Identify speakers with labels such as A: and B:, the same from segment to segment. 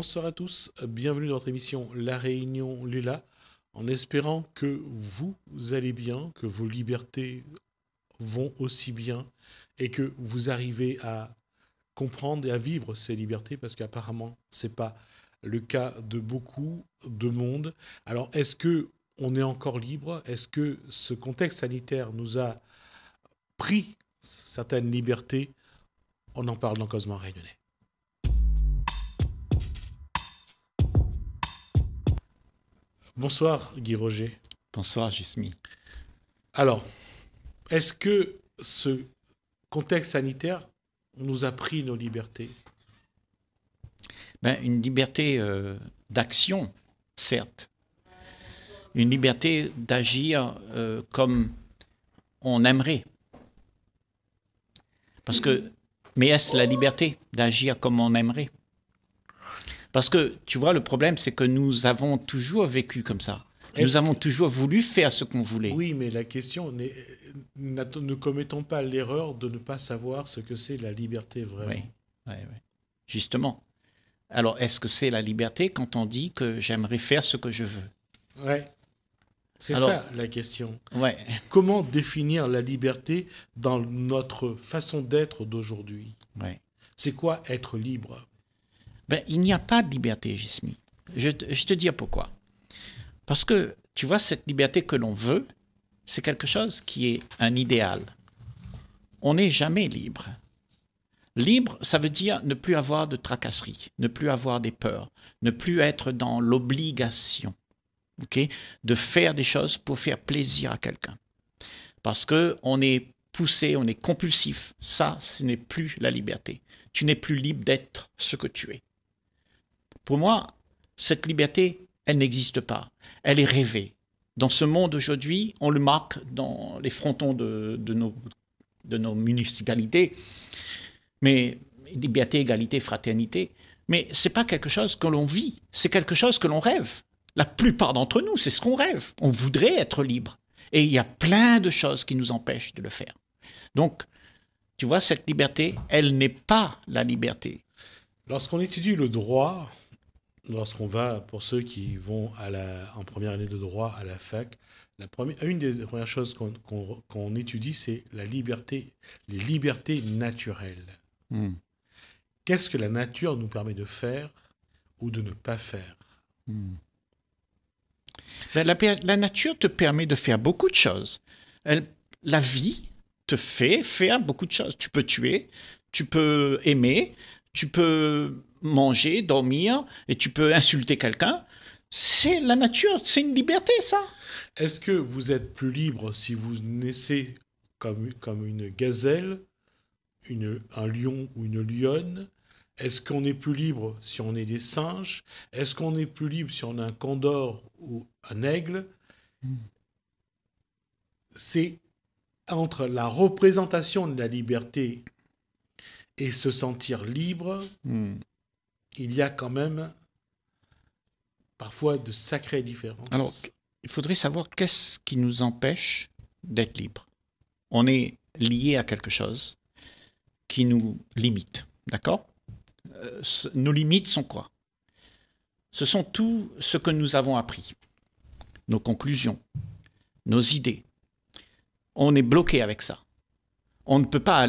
A: Bonsoir à tous, bienvenue dans votre émission La Réunion Lula, en espérant que vous allez bien, que vos libertés vont aussi bien et que vous arrivez à comprendre et à vivre ces libertés, parce qu'apparemment c'est pas le cas de beaucoup de monde. Alors est-ce que on est encore libre? Est-ce que ce contexte sanitaire nous a pris certaines libertés? On en parle dans Causement Réunionnais. Bonsoir Guy Roger.
B: Bonsoir Gismi.
A: Alors, est-ce que ce contexte sanitaire nous a pris nos libertés?
B: Une liberté d'action, certes. Une liberté d'agir comme on aimerait. Mais est-ce la liberté d'agir comme on aimerait? Parce que, tu vois, le problème, c'est que nous avons toujours vécu comme ça. Nous avons toujours voulu faire ce qu'on voulait.
A: Oui, mais la question, ne commettons pas l'erreur de ne pas savoir ce que c'est la liberté vraiment.
B: Oui. Justement. Alors, est-ce que c'est la liberté quand on dit que j'aimerais faire ce que je veux?
A: Oui. C'est ça la question.
B: Ouais.
A: Comment définir la liberté dans notre façon d'être d'aujourd'hui? C'est quoi être libre?
B: Il n'y a pas de liberté, Gismi. Je te dis pourquoi. Parce que, tu vois, cette liberté que l'on veut, c'est quelque chose qui est un idéal. On n'est jamais libre. Libre, ça veut dire ne plus avoir de tracasseries, ne plus avoir des peurs, ne plus être dans l'obligation, de faire des choses pour faire plaisir à quelqu'un. Parce qu'on est poussé, on est compulsif. Ça, ce n'est plus la liberté. Tu n'es plus libre d'être ce que tu es. Pour moi, cette liberté, elle n'existe pas. Elle est rêvée. Dans ce monde aujourd'hui, on le marque dans les frontons de nos municipalités. Mais liberté, égalité, fraternité. Mais ce n'est pas quelque chose que l'on vit. C'est quelque chose que l'on rêve. La plupart d'entre nous, c'est ce qu'on rêve. On voudrait être libre. Et il y a plein de choses qui nous empêchent de le faire. Donc, tu vois, cette liberté, elle n'est pas la liberté.
A: Lorsqu'on étudie le droit, lorsqu'on va, pour ceux qui vont en première année de droit à la fac, une des premières choses qu'on étudie, c'est les libertés naturelles. Qu'est-ce que la nature nous permet de faire ou de ne pas faire?
B: La nature te permet de faire beaucoup de choses. La vie te fait faire beaucoup de choses. Tu peux tuer, tu peux aimer, tu peux manger, dormir, et tu peux insulter quelqu'un. C'est la nature, c'est une liberté, ça.
A: Est-ce que vous êtes plus libre si vous naissez comme une gazelle, un lion ou une lionne? Est-ce qu'on est plus libre si on est des singes? Est-ce qu'on est plus libre si on est un condor ou un aigle? C'est entre la représentation de la liberté et se sentir libre, il y a quand même parfois de sacrées différences.
B: Alors, il faudrait savoir qu'est-ce qui nous empêche d'être libre. On est lié à quelque chose qui nous limite, d'accord? Nos limites sont quoi? Ce sont tout ce que nous avons appris, nos conclusions, nos idées. On est bloqué avec ça. On ne peut pas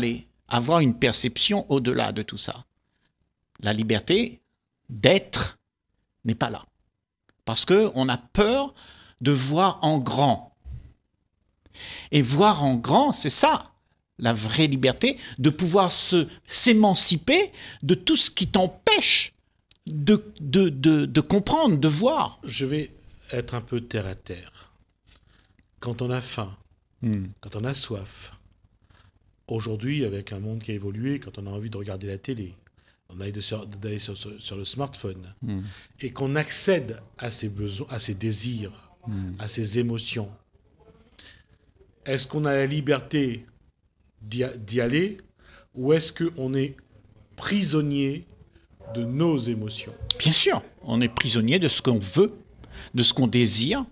B: avoir une perception au-delà de tout ça. La liberté d'être n'est pas là. Parce qu'on a peur de voir en grand. Et voir en grand, c'est ça, la vraie liberté, de pouvoir s'émanciper de tout ce qui t'empêche de comprendre, de voir.
A: Je vais être un peu terre à terre. Quand on a faim, quand on a soif, aujourd'hui, avec un monde qui a évolué, quand on a envie de regarder la télé, on a d'aller sur le smartphone, et qu'on accède à ses besoins, à ses désirs, à ses émotions, est-ce qu'on a la liberté d'y aller, ou est-ce qu'on est prisonnier de nos émotions?
B: Bien sûr, on est prisonnier de ce qu'on veut, de ce qu'on désire,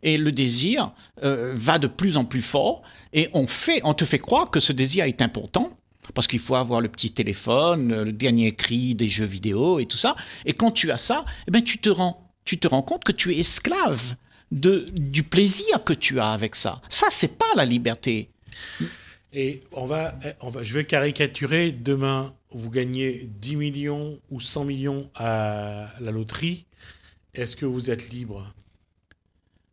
B: et le désir va de plus en plus fort, et on te fait croire que ce désir est important, Parce qu'il faut avoir le petit téléphone, le dernier cri des jeux vidéo et tout ça. Et quand tu as ça, eh ben, tu te rends compte que tu es esclave du plaisir que tu as avec ça. Ça, c'est pas la liberté.
A: Et je vais caricaturer. Demain, vous gagnez 10 millions ou 100 millions à la loterie. Est-ce que vous êtes libre?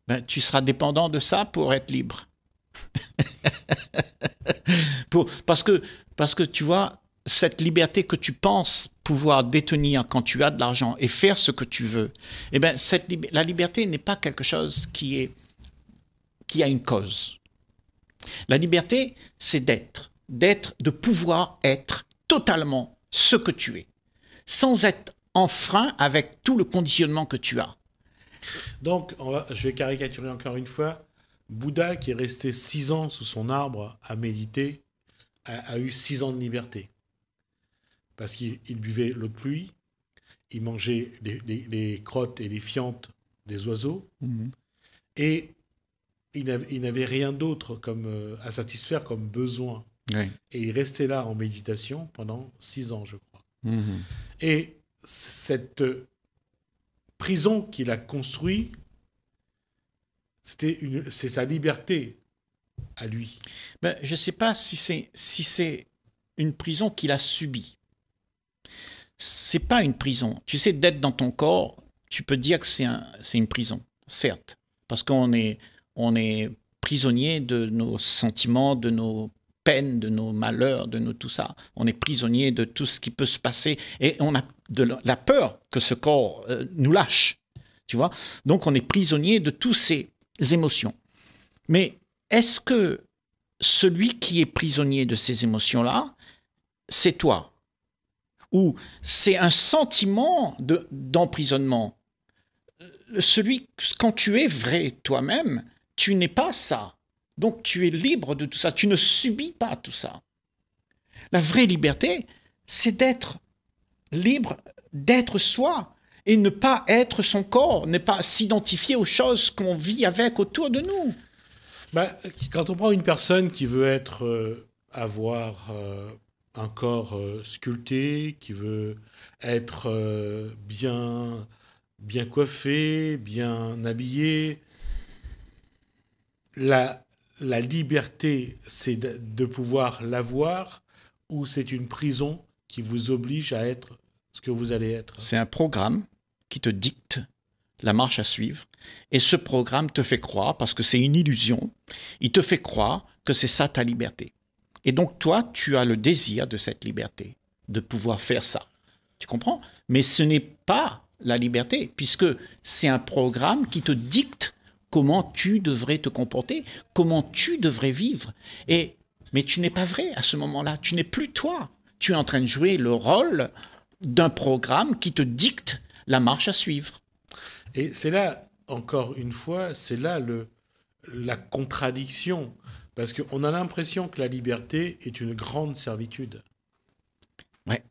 B: Ben, tu seras dépendant de ça pour être libre. Parce que tu vois, cette liberté que tu penses pouvoir détenir quand tu as de l'argent et faire ce que tu veux, eh ben, la liberté n'est pas quelque chose qui a une cause. La liberté, c'est de pouvoir être totalement ce que tu es, sans être en frein avec tout le conditionnement que tu as.
A: Donc, je vais caricaturer encore une fois. Bouddha, qui est resté 6 ans sous son arbre à méditer, a eu 6 ans de liberté. Parce qu'il buvait l'eau de pluie, il mangeait les crottes et les fientes des oiseaux, et il n'avait rien d'autre à satisfaire comme besoin.
B: Oui.
A: Et il restait là en méditation pendant 6 ans, je crois. Et cette prison qu'il a construite, c'est sa liberté à lui.
B: Ben, je ne sais pas si c'est une prison qu'il a subie. C'est pas une prison. Tu sais, d'être dans ton corps, tu peux dire que c'est une prison, certes, parce qu'on est prisonnier de nos sentiments, de nos peines, de nos malheurs, de tout ça. On est prisonnier de tout ce qui peut se passer et on a de la peur que ce corps nous lâche. Tu vois? Donc on est prisonnier de toutes ces émotions. Mais est-ce que celui qui est prisonnier de ces émotions-là, c'est toi? Ou c'est un sentiment d'emprisonnement? Quand tu es vrai toi-même, tu n'es pas ça. Donc tu es libre de tout ça. Tu ne subis pas tout ça. La vraie liberté, c'est d'être libre, d'être soi et ne pas être son corps, ne pas s'identifier aux choses qu'on vit avec autour de nous.
A: Ben, quand on prend une personne qui veut avoir un corps sculpté, qui veut être bien coiffé, bien habillé, la liberté, c'est de pouvoir l'avoir, ou c'est une prison qui vous oblige à être ce que vous allez être?
B: C'est un programme qui te dicte la marche à suivre, et ce programme te fait croire, parce que c'est une illusion, il te fait croire que c'est ça ta liberté. Et donc toi, tu as le désir de cette liberté, de pouvoir faire ça. Tu comprends? Mais ce n'est pas la liberté, puisque c'est un programme qui te dicte comment tu devrais te comporter, comment tu devrais vivre. Mais tu n'es pas vrai à ce moment-là, tu n'es plus toi. Tu es en train de jouer le rôle d'un programme qui te dicte la marche à suivre.
A: Et c'est là, encore une fois, c'est là la contradiction. Parce qu'on a l'impression que la liberté est une grande servitude.
B: Ouais.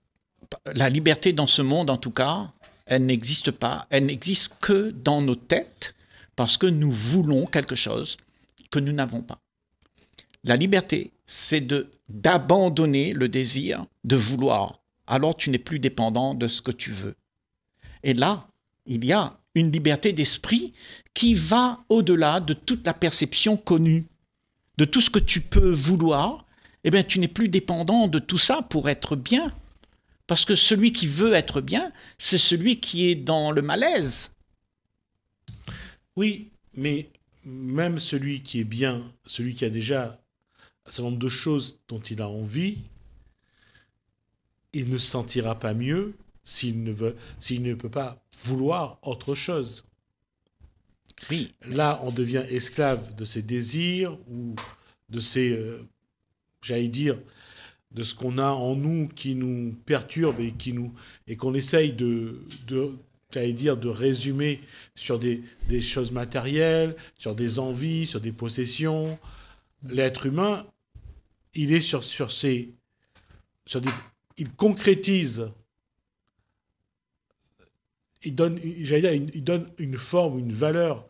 B: La liberté dans ce monde, en tout cas, elle n'existe pas. Elle n'existe que dans nos têtes parce que nous voulons quelque chose que nous n'avons pas. La liberté, c'est d'abandonner le désir de vouloir. Alors tu n'es plus dépendant de ce que tu veux. Et là, il y a une liberté d'esprit qui va au-delà de toute la perception connue. De tout ce que tu peux vouloir, eh bien, tu n'es plus dépendant de tout ça pour être bien. Parce que celui qui veut être bien, c'est celui qui est dans le malaise.
A: Oui, mais même celui qui est bien, celui qui a déjà un certain nombre de choses dont il a envie, il ne se sentira pas mieux s'il ne peut pas vouloir autre chose.
B: Oui.
A: Là, on devient esclave de ses désirs ou de ses, j'allais dire, de ce qu'on a en nous qui nous perturbe et qu'on essaye j'allais dire, de résumer sur des choses matérielles, sur des envies, sur des possessions. L'être humain, il est il concrétise. Il donne une forme, une valeur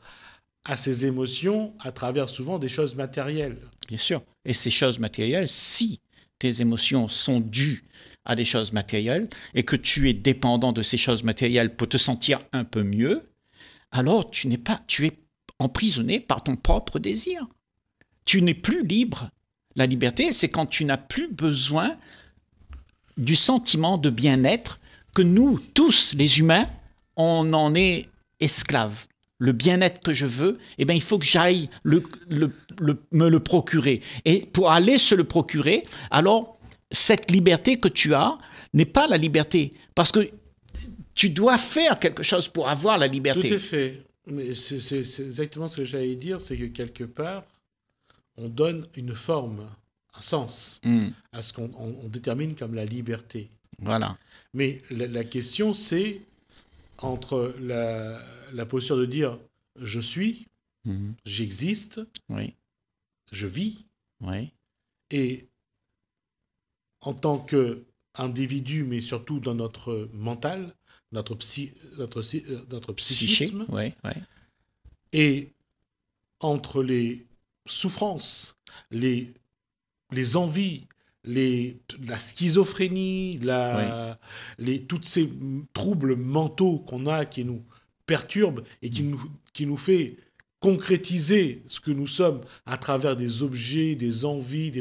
A: à ses émotions à travers souvent des choses matérielles.
B: Bien sûr. Et ces choses matérielles, si tes émotions sont dues à des choses matérielles et que tu es dépendant de ces choses matérielles pour te sentir un peu mieux, alors tu es emprisonné par ton propre désir. Tu n'es plus libre. La liberté, c'est quand tu n'as plus besoin du sentiment de bien-être que nous, tous les humains, on en est esclaves. Le bien-être que je veux, eh bien, il faut que j'aille me le procurer. Et pour aller se le procurer, alors, cette liberté que tu as n'est pas la liberté. Parce que tu dois faire quelque chose pour avoir la liberté.
A: Tout est fait. Mais c'est exactement ce que j'allais dire, c'est que quelque part, on donne une forme, un sens à ce qu'on détermine comme la liberté.
B: Voilà.
A: Mais la question, c'est entre la posture de dire « je suis »,« j'existe
B: oui. »,«
A: je vis
B: oui. »,
A: et en tant qu'individu, mais surtout dans notre mental, notre psychisme,
B: oui, oui.
A: et entre les souffrances, les envies, la schizophrénie, tous ces troubles mentaux qu'on a qui nous perturbent et qui nous fait concrétiser ce que nous sommes à travers des objets, des envies,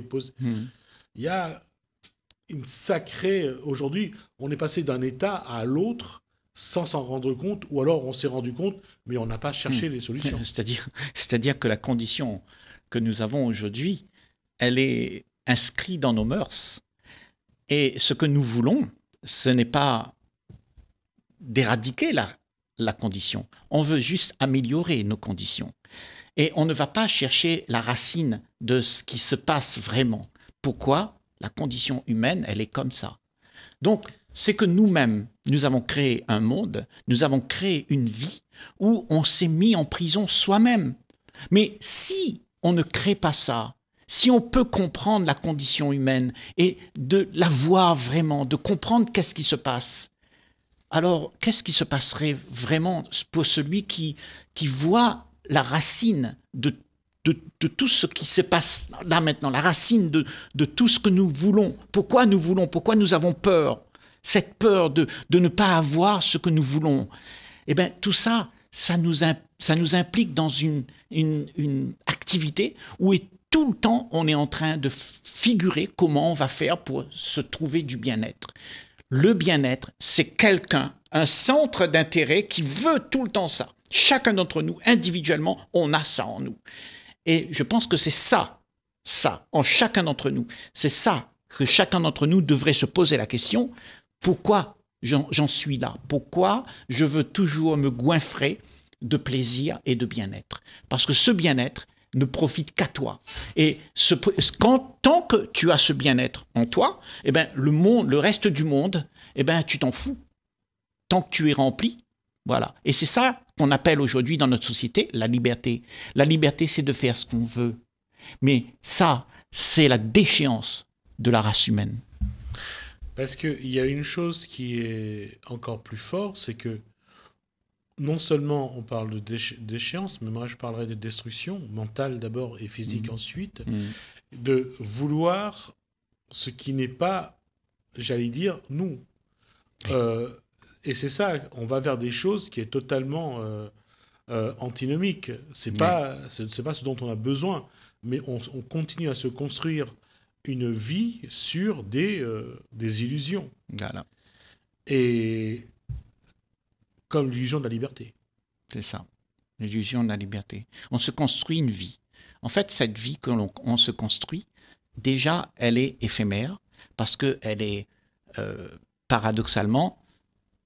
A: il y a une sacrée... Aujourd'hui, on est passé d'un état à l'autre sans s'en rendre compte, ou alors on s'est rendu compte, mais on n'a pas cherché les solutions.
B: C'est-à-dire que la condition que nous avons aujourd'hui, elle est inscrite dans nos mœurs. Et ce que nous voulons, ce n'est pas d'éradiquer la condition. On veut juste améliorer nos conditions. Et on ne va pas chercher la racine de ce qui se passe vraiment. Pourquoi ? La condition humaine, elle est comme ça. Donc, c'est que nous-mêmes, nous avons créé un monde, nous avons créé une vie où on s'est mis en prison soi-même. Mais si on ne crée pas ça, si on peut comprendre la condition humaine et de la voir vraiment, de comprendre qu'est-ce qui se passe, alors qu'est-ce qui se passerait vraiment pour celui qui voit la racine de tout ce qui se passe là maintenant, la racine de tout ce que nous voulons, pourquoi nous avons peur, cette peur de ne pas avoir ce que nous voulons. Eh bien, tout ça, ça nous implique dans une activité où tout le temps, on est en train de figurer comment on va faire pour se trouver du bien-être. Le bien-être, c'est quelqu'un, un centre d'intérêt qui veut tout le temps ça. Chacun d'entre nous, individuellement, on a ça en nous. Et je pense que c'est ça, en chacun d'entre nous. C'est ça que chacun d'entre nous devrait se poser la question. Pourquoi j'en suis là? Pourquoi je veux toujours me goinfrer de plaisir et de bien-être? Parce que ce bien-être ne profite qu'à toi. Et tant que tu as ce bien-être en toi, eh ben, le reste du monde, eh ben, tu t'en fous. Tant que tu es rempli, voilà. Et c'est ça qu'on appelle aujourd'hui dans notre société la liberté. La liberté, c'est de faire ce qu'on veut. Mais ça, c'est la déchéance de la race humaine.
A: Parce qu'il y a une chose qui est encore plus forte, c'est que non seulement on parle de déchéance, mais moi je parlerais de destruction, mentale d'abord et physique ensuite, de vouloir ce qui n'est pas, j'allais dire, nous. Et c'est ça, on va vers des choses qui est totalement antinomique. C'est pas ce dont on a besoin, mais on continue à se construire une vie sur des illusions.
B: Voilà.
A: Et comme l'illusion de la liberté.
B: C'est ça, l'illusion de la liberté. On se construit une vie. En fait, cette vie qu'on se construit, déjà, elle est éphémère parce qu'elle est, paradoxalement,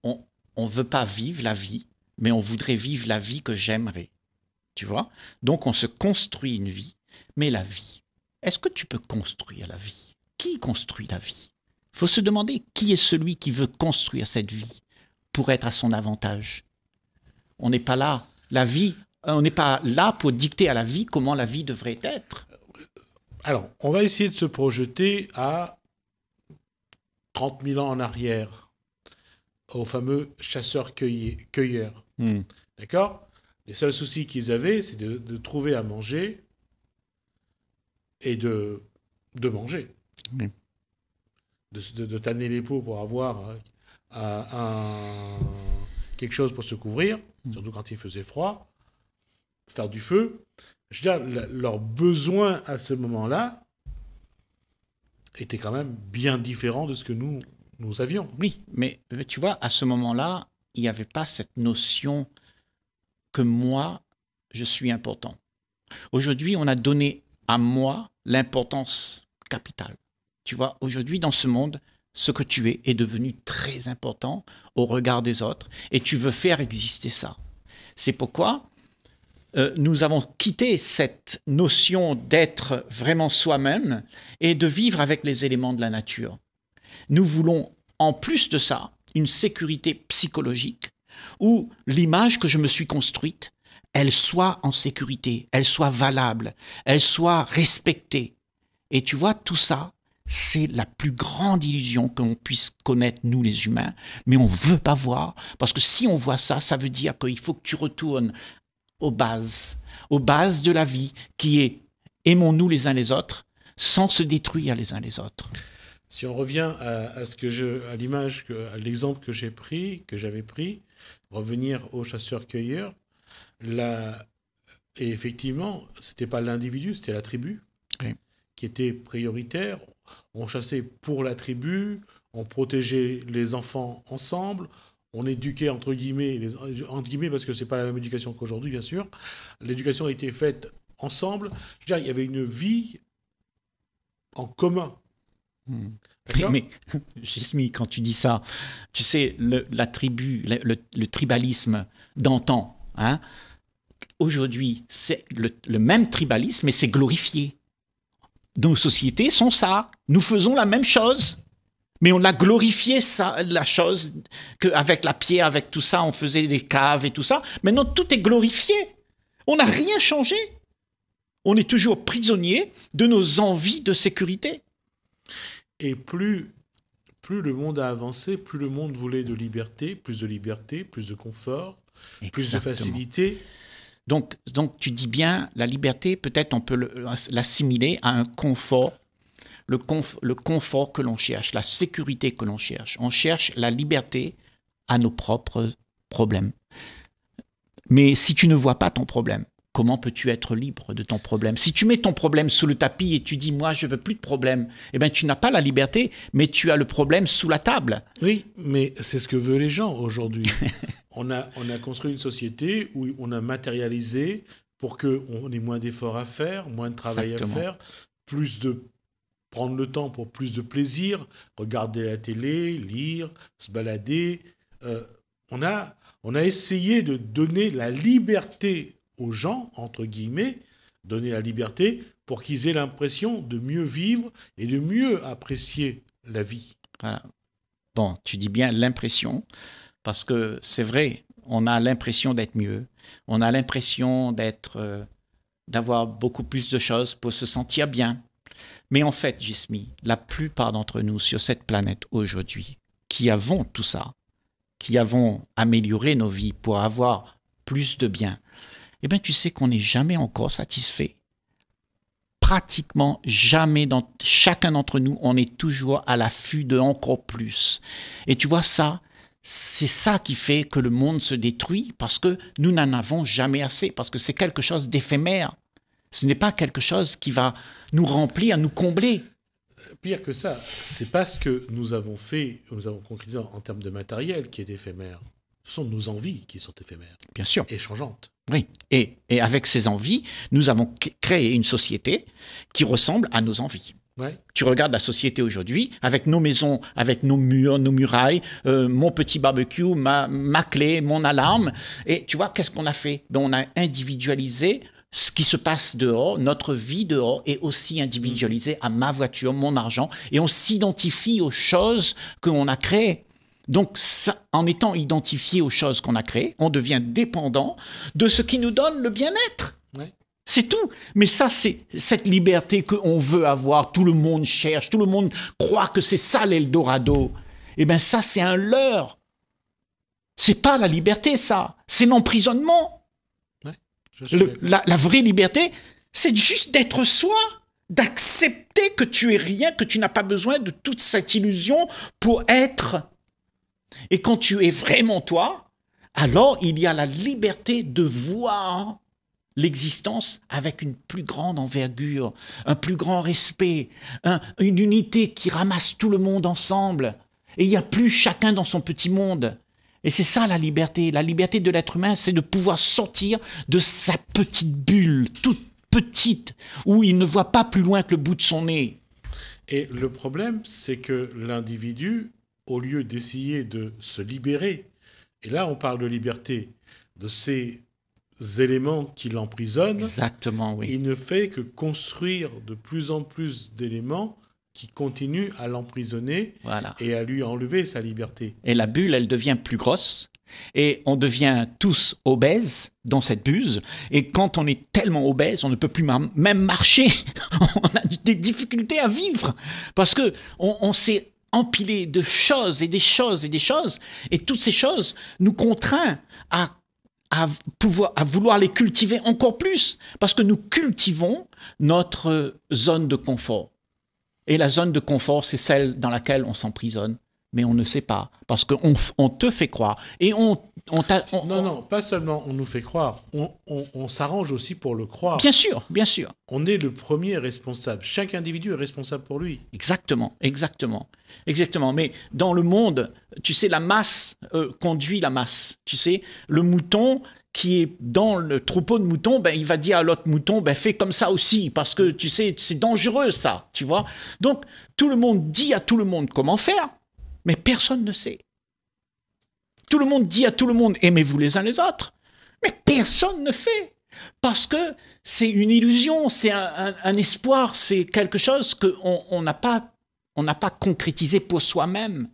B: on ne veut pas vivre la vie, mais on voudrait vivre la vie que j'aimerais. Tu vois? Donc, on se construit une vie. Mais la vie, est-ce que tu peux construire la vie? Qui construit la vie? Il faut se demander qui est celui qui veut construire cette vie pour être à son avantage. On n'est pas là. La vie, on n'est pas là pour dicter à la vie comment la vie devrait être.
A: Alors, on va essayer de se projeter à 30 000 ans en arrière, aux fameux chasseurs-cueilleurs. D'accord? Les seuls soucis qu'ils avaient, c'est de trouver à manger et de manger. de tanner les peaux pour avoir quelque chose pour se couvrir, surtout quand il faisait froid, faire du feu. Je veux dire, leurs besoins à ce moment-là étaient quand même bien différents de ce que nous avions.
B: Oui, mais tu vois, à ce moment-là, il n'y avait pas cette notion que moi, je suis important. Aujourd'hui, on a donné à moi l'importance capitale. Tu vois, aujourd'hui, dans ce monde, ce que tu es est devenu très important au regard des autres et tu veux faire exister ça. C'est pourquoi nous avons quitté cette notion d'être vraiment soi-même et de vivre avec les éléments de la nature. Nous voulons, en plus de ça, une sécurité psychologique où l'image que je me suis construite, elle soit en sécurité, elle soit valable, elle soit respectée. Et tu vois, tout ça, c'est la plus grande illusion qu'on puisse connaître, nous les humains, mais on ne veut pas voir, parce que si on voit ça, ça veut dire qu'il faut que tu retournes aux bases de la vie, qui est aimons-nous les uns les autres, sans se détruire les uns les autres.
A: Si on revient à l'image, à l'exemple que j'avais pris, revenir aux chasseurs-cueilleurs, et effectivement, c'était pas l'individu, c'était la tribu qui était prioritaire. On chassait pour la tribu, on protégeait les enfants ensemble, on éduquait entre guillemets parce que c'est pas la même éducation qu'aujourd'hui, bien sûr. L'éducation a été faite ensemble. Je veux dire, il y avait une vie en commun.
B: Mais Gismi, quand tu dis ça, tu sais, la tribu, le tribalisme d'antan, hein, aujourd'hui, c'est le même tribalisme, mais c'est glorifié. Nos sociétés sont ça. Nous faisons la même chose. Mais on l'a glorifié, ça, la chose, qu'avec la pierre, avec tout ça, on faisait des caves et tout ça. Maintenant, tout est glorifié. On n'a rien changé. On est toujours prisonnier de nos envies de sécurité.
A: Et plus le monde a avancé, plus le monde voulait de liberté, plus de confort,
B: Exactement.
A: Plus de facilité.
B: Donc, tu dis bien, la liberté, peut-être on peut l'assimiler à un confort, le confort que l'on cherche, la sécurité que l'on cherche. On cherche la liberté à nos propres problèmes. Mais si tu ne vois pas ton problème, comment peux-tu être libre de ton problème? Si tu mets ton problème sous le tapis et tu dis « moi, je veux plus de problème », eh bien, tu n'as pas la liberté, mais tu as le problème sous la table.
A: Oui, mais c'est ce que veulent les gens aujourd'hui. On a construit une société où on a matérialisé pour qu'on ait moins d'efforts à faire, moins de travail à faire, prendre le temps pour plus de plaisir, regarder la télé, lire, se balader. On a essayé de donner la liberté aux gens, entre guillemets, donner la liberté pour qu'ils aient l'impression de mieux vivre et de mieux apprécier la vie.
B: Voilà. Bon, tu dis bien l'impression, parce que c'est vrai, on a l'impression d'être mieux, on a l'impression d'avoir beaucoup plus de choses pour se sentir bien. Mais en fait, Gismi, la plupart d'entre nous sur cette planète aujourd'hui, qui avons tout ça, qui avons amélioré nos vies pour avoir plus de bien, eh bien, tu sais qu'on n'est jamais encore satisfait. Pratiquement jamais, dans chacun d'entre nous, on est toujours à l'affût de encore plus. Et tu vois ça, c'est ça qui fait que le monde se détruit, parce que nous n'en avons jamais assez, parce que c'est quelque chose d'éphémère. Ce n'est pas quelque chose qui va nous remplir, nous combler.
A: Pire que ça, c'est pas ce que nous avons fait, nous avons concrétisé en termes de matériel qui est éphémère. Ce sont nos envies qui sont éphémères.
B: Bien sûr.
A: Et changeantes.
B: Oui. Et avec ces envies, nous avons créé une société qui ressemble à nos envies.
A: Ouais.
B: Tu regardes la société aujourd'hui, avec nos maisons, avec nos murs, nos murailles, mon petit barbecue, ma clé, mon alarme. Et tu vois, qu'est-ce qu'on a fait? Donc, on a individualisé ce qui se passe dehors, notre vie dehors est aussi individualisée à ma voiture, mon argent, et on s'identifie aux choses qu'on a créées. Donc, ça, en étant identifié aux choses qu'on a créées, on devient dépendant de ce qui nous donne le bien-être.
A: Ouais.
B: C'est tout. Mais ça, c'est cette liberté qu'on veut avoir, tout le monde cherche, tout le monde croit que c'est ça l'Eldorado. Eh bien, ça, c'est un leurre. C'est pas la liberté, ça. C'est l'emprisonnement. La vraie liberté, c'est juste d'être soi, d'accepter accepter que tu es rien, que tu n'as pas besoin de toute cette illusion pour être. Et quand tu es vraiment toi, alors il y a la liberté de voir l'existence avec une plus grande envergure, un plus grand respect, une unité qui ramasse tout le monde ensemble. Et il n'y a plus chacun dans son petit monde. Et c'est ça la liberté. La liberté de l'être humain, c'est de pouvoir sortir de sa petite bulle, toute petite, où il ne voit pas plus loin que le bout de son nez.
A: Et le problème, c'est que l'individu, au lieu d'essayer de se libérer, et là on parle de liberté, de ces éléments qui l'emprisonnent,
B: exactement, oui.
A: Il ne fait que construire de plus en plus d'éléments qui continuent à l'emprisonner et à lui enlever sa liberté.
B: Et la bulle, elle devient plus grosse. Et on devient tous obèses dans cette bulle. Et quand on est tellement obèse, on ne peut plus même marcher. On a des difficultés à vivre. Parce qu'on s'est empilé de choses et des choses et des choses. Et toutes ces choses nous contraignent à vouloir les cultiver encore plus. Parce que nous cultivons notre zone de confort. Et la zone de confort, c'est celle dans laquelle on s'emprisonne. Mais on ne sait pas, parce qu'on te fait croire. Et
A: non, pas seulement on nous fait croire, on s'arrange aussi pour le croire.
B: Bien sûr, bien sûr.
A: On est le premier responsable. Chaque individu est responsable pour lui.
B: Exactement, exactement. Exactement. Mais dans le monde, tu sais, la masse conduit la masse. Tu sais, le mouton qui est dans le troupeau de moutons, ben, il va dire à l'autre mouton, ben, fais comme ça aussi, parce que, tu sais, c'est dangereux, ça, tu vois. Donc, tout le monde dit à tout le monde comment faire, mais personne ne sait. Tout le monde dit à tout le monde, aimez-vous les uns les autres, mais personne ne fait, parce que c'est une illusion, c'est un espoir, c'est quelque chose qu'on n'a pas concrétisé pour soi-même.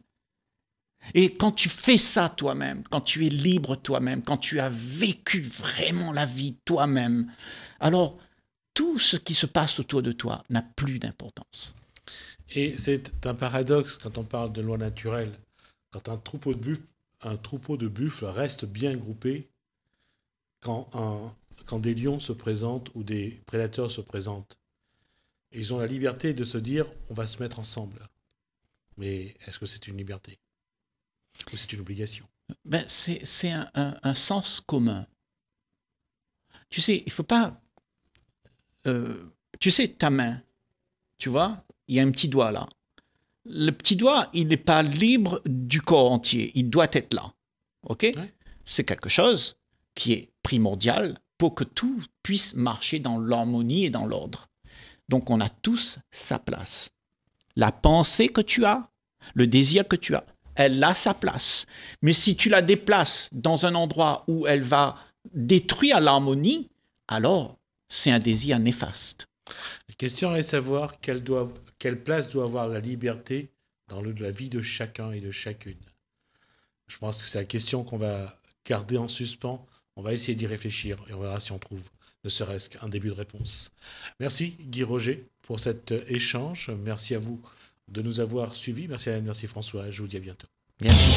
B: Et quand tu fais ça toi-même, quand tu es libre toi-même, quand tu as vécu vraiment la vie toi-même, alors tout ce qui se passe autour de toi n'a plus d'importance.
A: Et c'est un paradoxe quand on parle de loi naturelle. Quand un troupeau de buffles reste bien groupé, quand des lions se présentent ou des prédateurs se présentent, ils ont la liberté de se dire on va se mettre ensemble. Mais est-ce que c'est une liberté ? Ou c'est une obligation?
B: Ben, c'est un sens commun. Tu sais, il ne faut pas... tu sais, ta main, tu vois, il y a un petit doigt là. Le petit doigt, il n'est pas libre du corps entier. Il doit être là. OK? Ouais. C'est quelque chose qui est primordial pour que tout puisse marcher dans l'harmonie et dans l'ordre. Donc, on a tous sa place. La pensée que tu as, le désir que tu as, elle a sa place. Mais si tu la déplaces dans un endroit où elle va détruire l'harmonie, alors c'est un désir néfaste.
A: La question est de savoir quelle place doit avoir la liberté dans la vie de chacun et de chacune. Je pense que c'est la question qu'on va garder en suspens. On va essayer d'y réfléchir et on verra si on trouve ne serait-ce qu'un début de réponse. Merci Guy Roger pour cet échange. Merci à vous de nous avoir suivis. Merci Alain, merci François. Je vous dis à bientôt.
B: Merci.